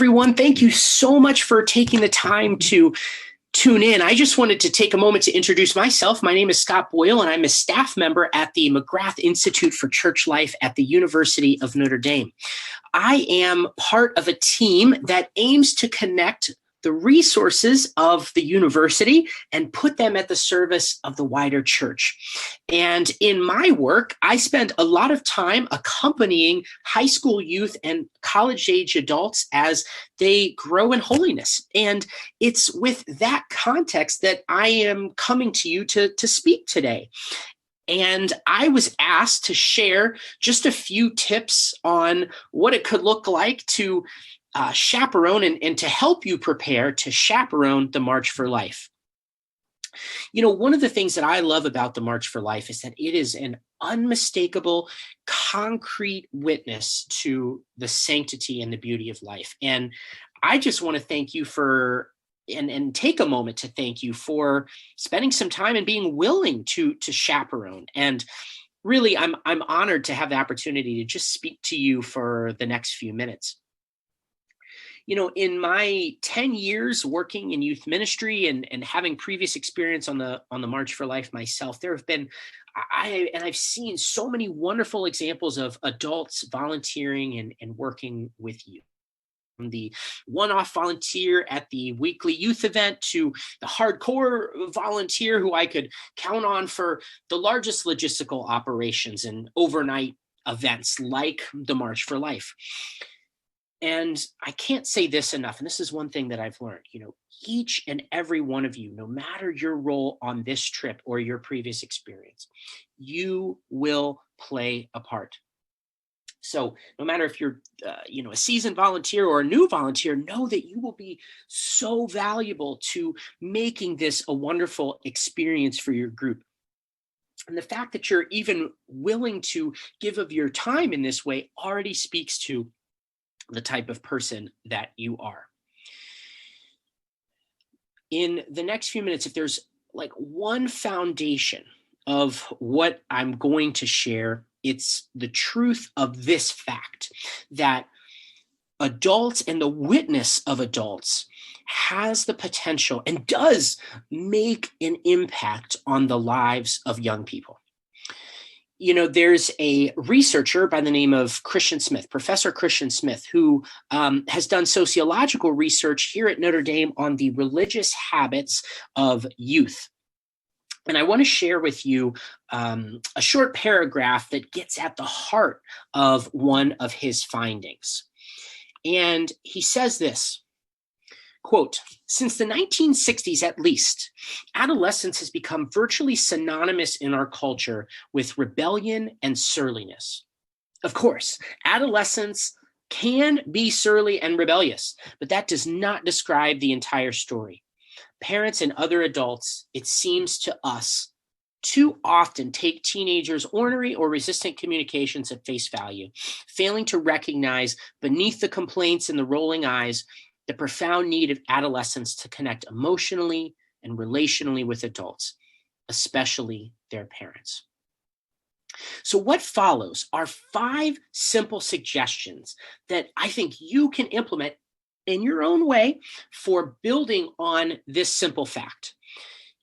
everyone. Thank you so much for taking the time to tune in. I just wanted to take a moment to introduce myself. My name is Scott Boyle, and I'm a staff member at the McGrath Institute for Church Life at the University of Notre Dame. I am part of a team that aims to connect the resources of the university and put them at the service of the wider church. And in my work, I spend a lot of time accompanying high school youth and college-age adults as they grow in holiness. And it's with that context that I am coming to you to speak today. And I was asked to share just a few tips on what it could look like to chaperone and to help you prepare to chaperone the March for Life. You know, one of the things that I love about the March for Life is that it is an unmistakable, concrete witness to the sanctity and the beauty of life. And I just want to thank you for and take a moment to thank you for spending some time and being willing to chaperone. And really, I'm honored to have the opportunity to just speak to you for the next few minutes. You know, in my 10 years working in youth ministry and having previous experience on the March for Life myself, there have been, I've seen so many wonderful examples of adults volunteering and working with youth. From the one-off volunteer at the weekly youth event to the hardcore volunteer who I could count on for the largest logistical operations and overnight events like the March for Life. And I can't say this enough, and this is one thing that I've learned, you know, each and every one of you, no matter your role on this trip or your previous experience, you will play a part. So no matter if you're, a seasoned volunteer or a new volunteer, know that you will be so valuable to making this a wonderful experience for your group. And the fact that you're even willing to give of your time in this way already speaks to the type of person that you are. In the next few minutes, if there's like one foundation of what I'm going to share, it's the truth of this fact that adults and the witness of adults has the potential and does make an impact on the lives of young people. You know, there's a researcher by the name of Christian Smith, Professor Christian Smith, who has done sociological research here at Notre Dame on the religious habits of youth. And I want to share with you a short paragraph that gets at the heart of one of his findings. And he says this, quote, "Since the 1960s at least, adolescence has become virtually synonymous in our culture with rebellion and surliness. Of course, adolescents can be surly and rebellious, but that does not describe the entire story. Parents and other adults, it seems to us, too often take teenagers' ornery or resistant communications at face value, failing to recognize beneath the complaints and the rolling eyes the profound need of adolescents to connect emotionally and relationally with adults, especially their parents." So what follows are 5 simple suggestions that I think you can implement in your own way for building on this simple fact.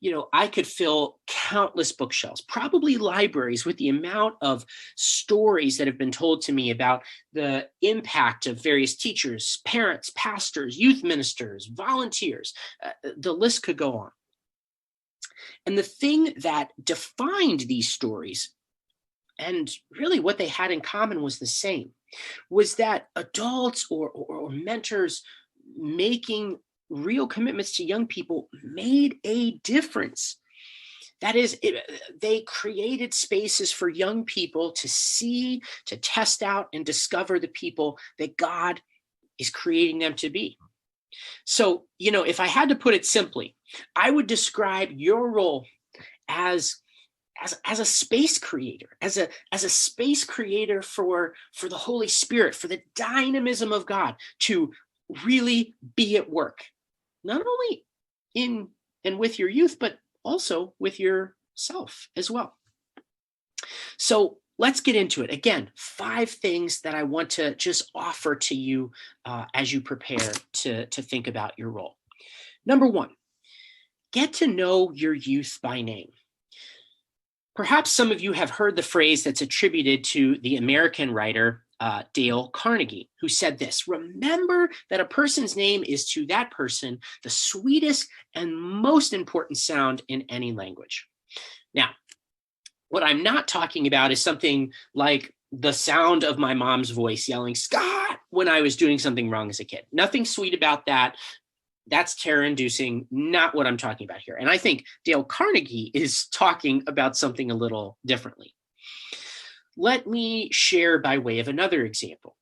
You know, I could fill countless bookshelves, probably libraries, with the amount of stories that have been told to me about the impact of various teachers, parents, pastors, youth ministers, volunteers. The list could go on. And the thing that defined these stories, and really what they had in common was the same, was that adults or mentors making real commitments to young people made a difference. That is, they created spaces for young people to see, to test out, and discover the people that God is creating them to be. So, you know, if I had to put it simply, I would describe your role as a space creator, as a space creator for the Holy Spirit, for the dynamism of God to really be at work, not only in and with your youth, but also with yourself as well. So let's get into it. Again, 5 things that I want to just offer to you as you prepare to think about your role. Number 1, get to know your youth by name. Perhaps some of you have heard the phrase that's attributed to the American writer Dale Carnegie, who said this: remember that a person's name is to that person the sweetest and most important sound in any language. Now, what I'm not talking about is something like the sound of my mom's voice yelling "Scott" when I was doing something wrong as a kid. Nothing sweet about that. That's terror-inducing, not what I'm talking about here. And I think Dale Carnegie is talking about something a little differently. Let me share by way of another example.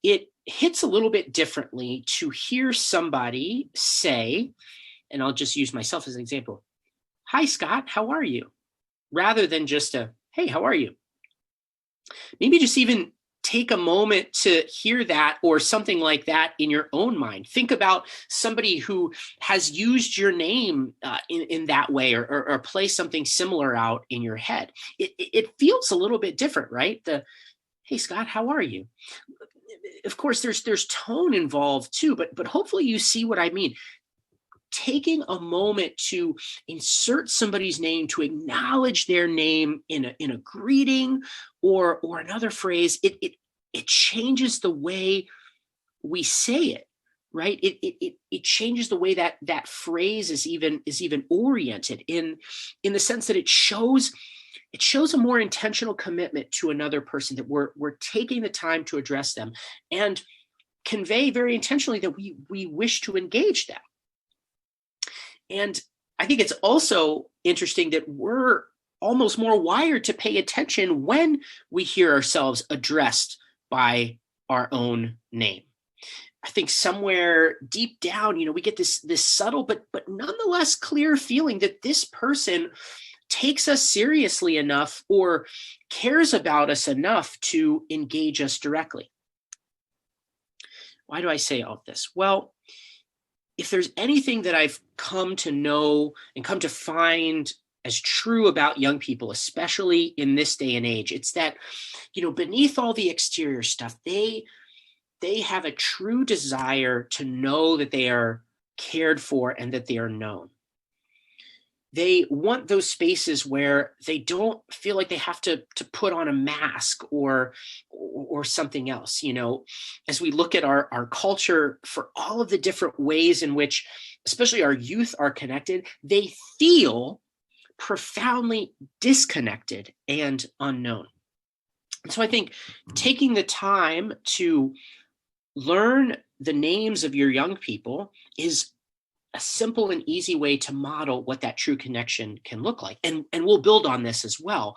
It hits a little bit differently to hear somebody say, and I'll just use myself as an example, "Hi, Scott, how are you?" rather than just a, "Hey, how are you?" Maybe just even take a moment to hear that or something like that in your own mind. Think about somebody who has used your name in that way, or play something similar out in your head. It feels a little bit different, right? "Hey, Scott, how are you?" Of course, there's tone involved too, but hopefully you see what I mean. Taking a moment to insert somebody's name, to acknowledge their name in a greeting or another phrase, it changes the way we say it, right? It changes the way that phrase is even oriented in the sense that it shows a more intentional commitment to another person, that we're taking the time to address them and convey very intentionally that we wish to engage them. And I think it's also interesting that we're almost more wired to pay attention when we hear ourselves addressed by our own name. I think somewhere deep down, we get this subtle but nonetheless clear feeling that this person takes us seriously enough or cares about us enough to engage us directly. Why do I say all of this? Well, if there's anything that I've come to know and come to find as true about young people, especially in this day and age, it's that, beneath all the exterior stuff, they have a true desire to know that they are cared for and that they are known. They want those spaces where they don't feel like they have to put on a mask or something else. As we look at our culture, for all of the different ways in which, especially our youth, are connected, they feel profoundly disconnected and unknown. And so I think taking the time to learn the names of your young people is a simple and easy way to model what that true connection can look like. And we'll build on this as well.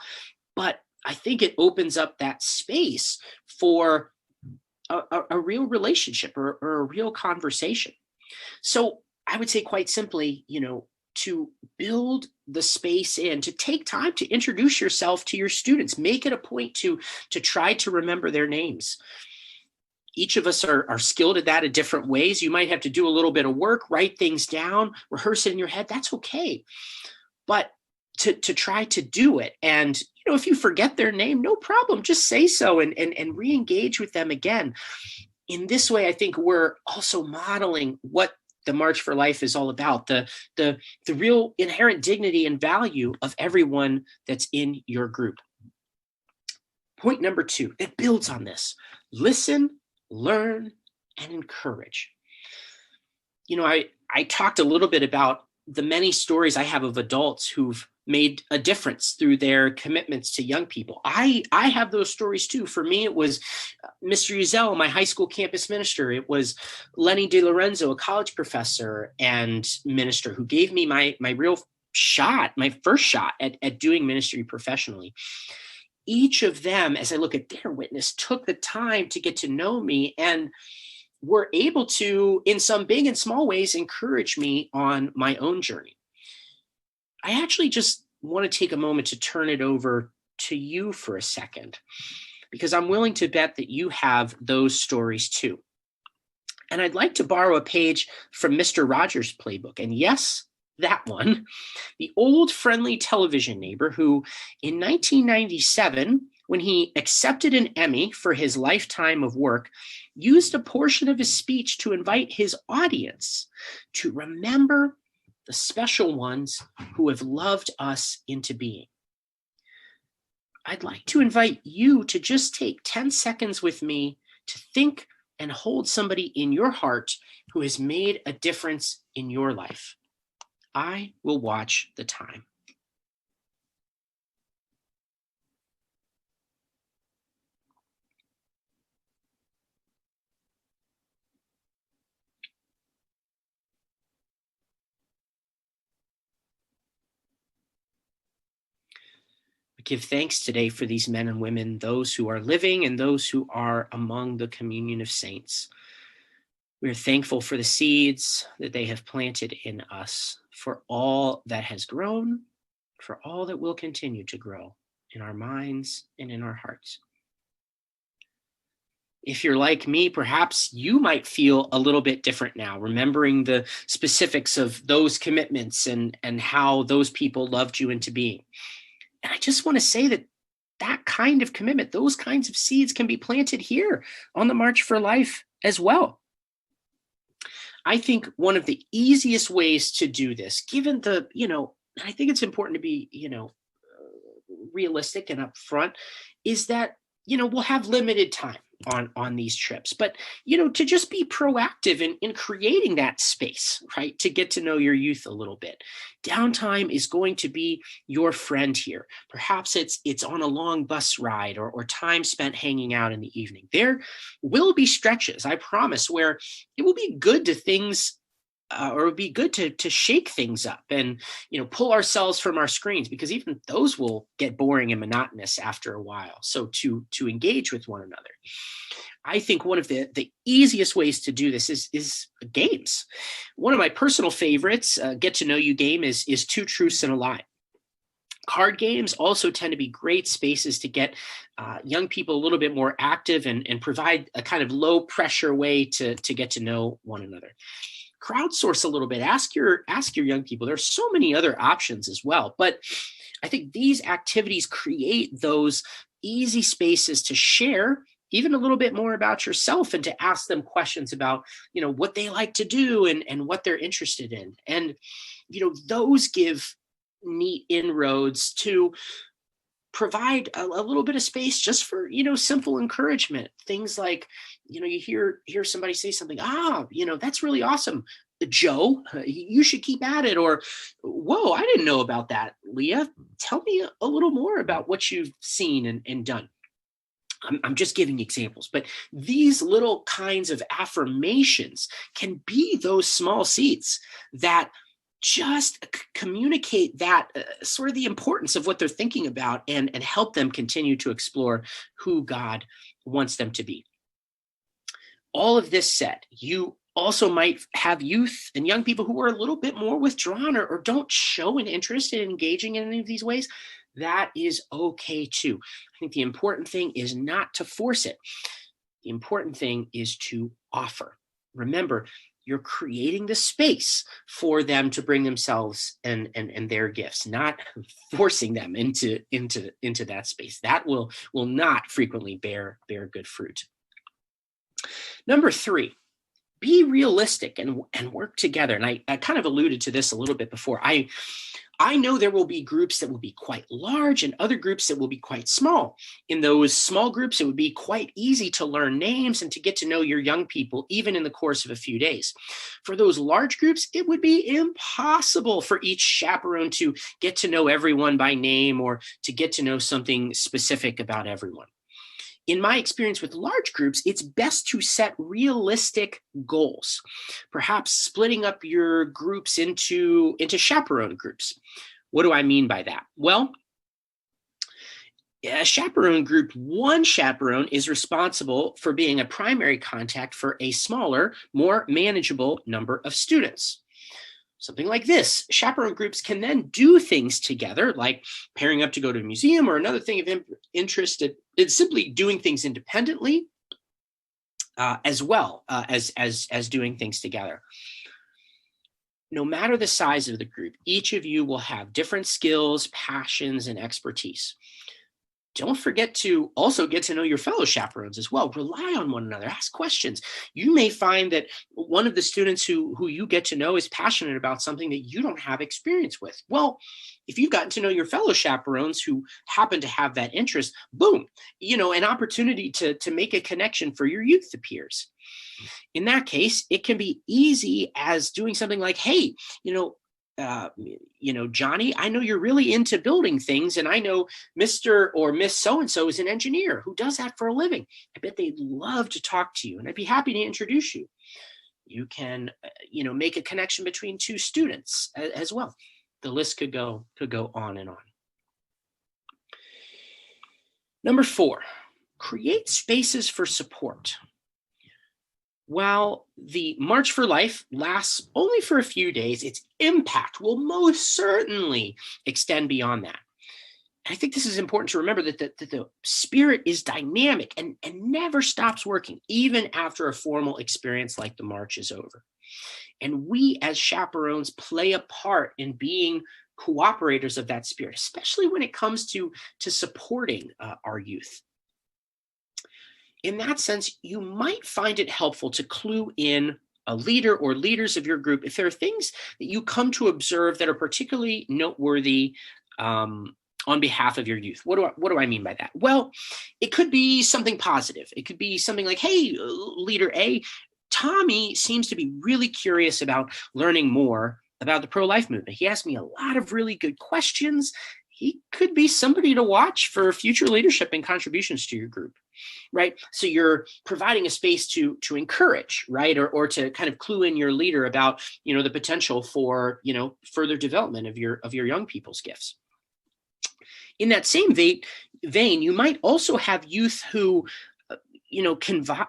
But I think it opens up that space for a real relationship or a real conversation. So I would say quite simply, to build the space in, to take time to introduce yourself to your students, make it a point to try to remember their names. Each of us are skilled at that in different ways. You might have to do a little bit of work, write things down, rehearse it in your head. That's okay. But to try to do it. And, if you forget their name, no problem. Just say so and re-engage with them again. In this way, I think we're also modeling what the March for Life is all about, the real inherent dignity and value of everyone that's in your group. Point number 2 that builds on this: listen, learn, and encourage. I talked a little bit about the many stories I have of adults who've made a difference through their commitments to young people. I have those stories too. For me, it was Mr. Uzel, my high school campus minister. It was Lenny DeLorenzo, a college professor and minister, who gave me my real shot, my first shot at doing ministry professionally. Each of them, as I look at their witness, took the time to get to know me and were able to, in some big and small ways, encourage me on my own journey. I actually just want to take a moment to turn it over to you for a second, because I'm willing to bet that you have those stories too. And I'd like to borrow a page from Mr. Rogers' playbook. And yes, that one. The old friendly television neighbor who, in 1997, when he accepted an Emmy for his lifetime of work, used a portion of his speech to invite his audience to remember the special ones who have loved us into being. I'd like to invite you to just take 10 seconds with me to think and hold somebody in your heart who has made a difference in your life. I will watch the time. I give thanks today for these men and women, those who are living and those who are among the communion of saints. We are thankful for the seeds that they have planted in us, for all that has grown, for all that will continue to grow in our minds and in our hearts. If you're like me, perhaps you might feel a little bit different now, remembering the specifics of those commitments and how those people loved you into being. And I just want to say that that kind of commitment, those kinds of seeds can be planted here on the March for Life as well. I think one of the easiest ways to do this, given the, I think it's important to be, realistic and upfront, is that, we'll have limited time on these trips, but to just be proactive in creating that space, right, to get to know your youth a little bit. Downtime is going to be your friend here. Perhaps it's on a long bus ride or time spent hanging out in the evening. There will be stretches, I promise, where it will be good to things or it would be good to shake things up and pull ourselves from our screens, because even those will get boring and monotonous after a while. So to engage with one another, I think one of the easiest ways to do this is games. One of my personal favorites, get to know you game, is Two Truths and a Lie. Card games also tend to be great spaces to get young people a little bit more active and provide a kind of low pressure way to get to know one another. Crowdsource a little bit. Ask your young people. There's so many other options as well, but I think these activities create those easy spaces to share even a little bit more about yourself and to ask them questions about what they like to do and what they're interested in. And those give neat inroads to provide a little bit of space just for simple encouragement. Things like you hear somebody say something, that's really awesome, Joe, you should keep at it. Or, whoa, I didn't know about that, Leah, tell me a little more about what you've seen and done. I'm just giving examples, but these little kinds of affirmations can be those small seeds that just communicate that sort of the importance of what they're thinking about and help them continue to explore who God wants them to be. All of this said, you also might have youth and young people who are a little bit more withdrawn or don't show an interest in engaging in any of these ways. That is okay too. I think the important thing is not to force it. The important thing is to offer. Remember, you're creating the space for them to bring themselves and their gifts, not forcing them into that space. That will not frequently bear good fruit. Number 3, be realistic and work together. And I kind of alluded to this a little bit before. I know there will be groups that will be quite large and other groups that will be quite small. In those small groups, it would be quite easy to learn names and to get to know your young people, even in the course of a few days. For those large groups, it would be impossible for each chaperone to get to know everyone by name or to get to know something specific about everyone. In my experience with large groups, it's best to set realistic goals, perhaps splitting up your groups into chaperone groups. What do I mean by that? Well, a chaperone group, one chaperone is responsible for being a primary contact for a smaller, more manageable number of students. Something like this. Chaperone groups can then do things together, like pairing up to go to a museum or another thing of interest. It's simply doing things independently, as well as doing things together. No matter the size of the group, each of you will have different skills, passions, and expertise. Don't forget to also get to know your fellow chaperones as well. Rely on one another, ask questions. You may find that one of the students who you get to know is passionate about something that you don't have experience with. Well, if you've gotten to know your fellow chaperones who happen to have that interest, boom, an opportunity to make a connection for your youth appears. In that case, it can be easy as doing something like, hey, Johnny, I know you're really into building things, and I know Mr. or Miss So and so is an engineer who does that for a living. I bet they'd love to talk to you, and I'd be happy to introduce you. You can, make a connection between two students as well. The list could go on and on. Number 4, create spaces for support. While the March for Life lasts only for a few days, its impact will most certainly extend beyond that. I think this is important to remember that the spirit is dynamic and never stops working, even after a formal experience like the March is over. And we as chaperones play a part in being cooperators of that spirit, especially when it comes to supporting our youth. In that sense, you might find it helpful to clue in a leader or leaders of your group if there are things that you come to observe that are particularly noteworthy on behalf of your youth. What do I mean by that? Well, it could be something positive. It could be something like, hey, leader A, Tommy seems to be really curious about learning more about the pro-life movement. He asked me a lot of really good questions. He could be somebody to watch for future leadership and contributions to your group. Right. So you're providing a space to encourage, right, or to kind of clue in your leader about, the potential for, further development of your young people's gifts. In that same vein, you might also have youth who,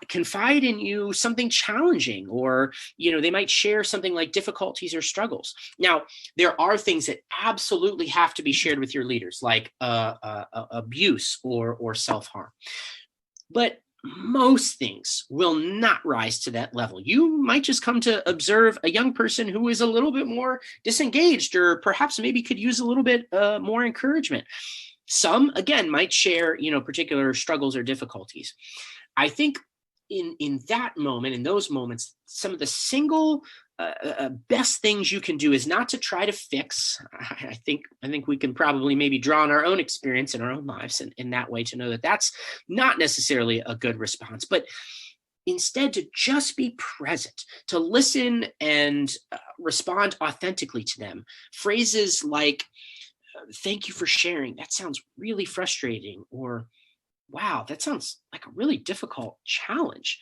confide in you something challenging, or, they might share something like difficulties or struggles. Now, there are things that absolutely have to be shared with your leaders, like abuse or self-harm. But most things will not rise to that level. You might just come to observe a young person who is a little bit more disengaged, or perhaps maybe could use a little bit more encouragement. Some, again, might share, particular struggles or difficulties. I think in that moment, in those moments, some of the single best things you can do is not to try to fix. I think we can probably maybe draw on our own experience in our own lives in that way to know that that's not necessarily a good response, but instead to just be present, to listen and respond authentically to them. Phrases like, thank you for sharing. That sounds really frustrating. Or, wow, that sounds like a really difficult challenge.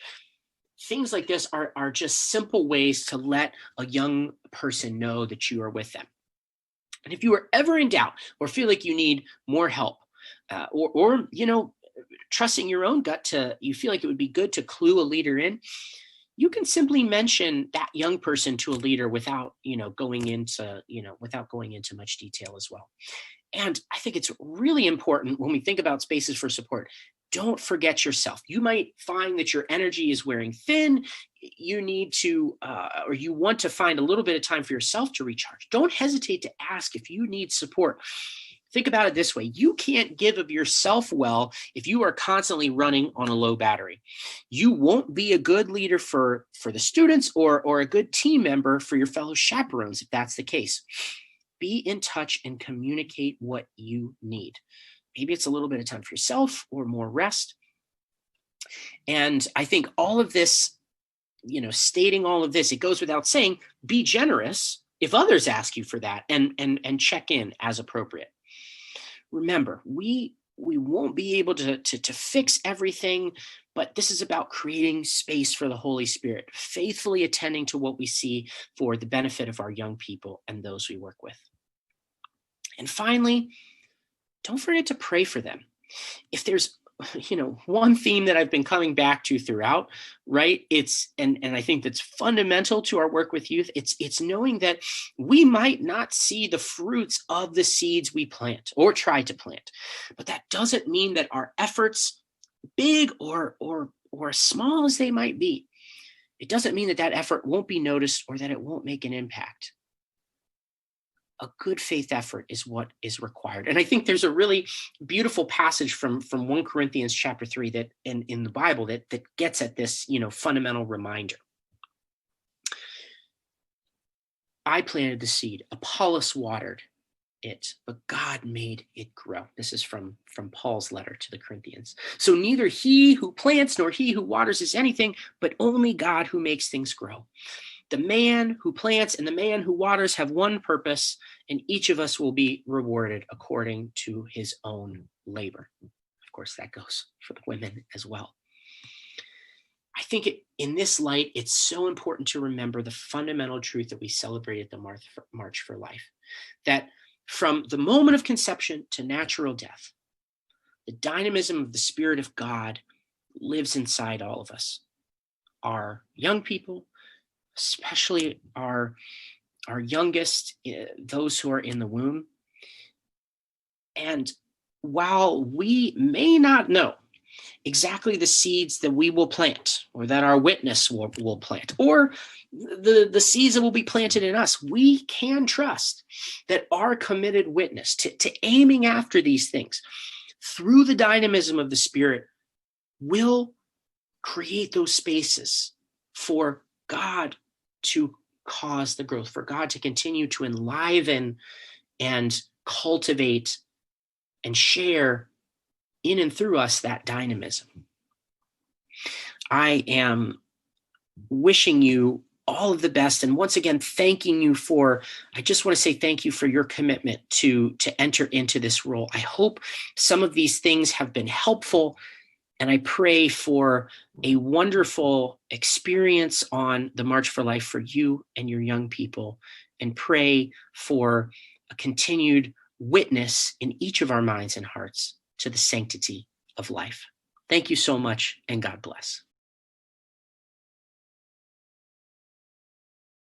Things like this are just simple ways to let a young person know that you are with them. And if you are ever in doubt or feel like you need more help, or trusting your own gut, you feel like it would be good to clue a leader in, you can simply mention that young person to a leader without going into much detail as well. And I think it's really important when we think about spaces for support. Don't forget yourself. You might find that your energy is wearing thin. You need to, or you want to find a little bit of time for yourself to recharge. Don't hesitate to ask if you need support. Think about it this way. You can't give of yourself well if you are constantly running on a low battery. You won't be a good leader for the students or a good team member for your fellow chaperones if that's the case. Be in touch and communicate what you need. Maybe it's a little bit of time for yourself or more rest. And I think all of this, stating all of this, it goes without saying, be generous if others ask you for that, and check in as appropriate. Remember, we won't be able to fix everything, but this is about creating space for the Holy Spirit, faithfully attending to what we see for the benefit of our young people and those we work with. And finally, don't forget to pray for them. If there's, one theme that I've been coming back to throughout, right? It's, and I think that's fundamental to our work with youth. It's knowing that we might not see the fruits of the seeds we plant or try to plant, but that doesn't mean that our efforts, big or small as they might be, it doesn't mean that effort won't be noticed or that it won't make an impact. a good faith effort is what is required. And I think there's a really beautiful passage from 1 Corinthians chapter 3 that in the Bible that gets at this, fundamental reminder. I planted the seed, Apollos watered it, but God made it grow. This is from Paul's letter to the Corinthians. So neither he who plants nor he who waters is anything, but only God who makes things grow. The man who plants and the man who waters have one purpose, and each of us will be rewarded according to his own labor. Of course, that goes for the women as well. I think in this light, it's so important to remember the fundamental truth that we celebrate at the March for Life, that from the moment of conception to natural death, the dynamism of the Spirit of God lives inside all of us. Our young people, especially our youngest, those who are in the womb. And while we may not know exactly the seeds that we will plant or that our witness will plant, or the seeds that will be planted in us, we can trust that our committed witness to aiming after these things through the dynamism of the Spirit will create those spaces for God to cause the growth, for God to continue to enliven and cultivate and share in and through us that dynamism. I am wishing you all of the best. And once again, I just want to say thank you for your commitment to enter into this role. I hope some of these things have been helpful. And I pray for a wonderful experience on the March for Life for you and your young people, and pray for a continued witness in each of our minds and hearts to the sanctity of life. Thank you so much, and God bless.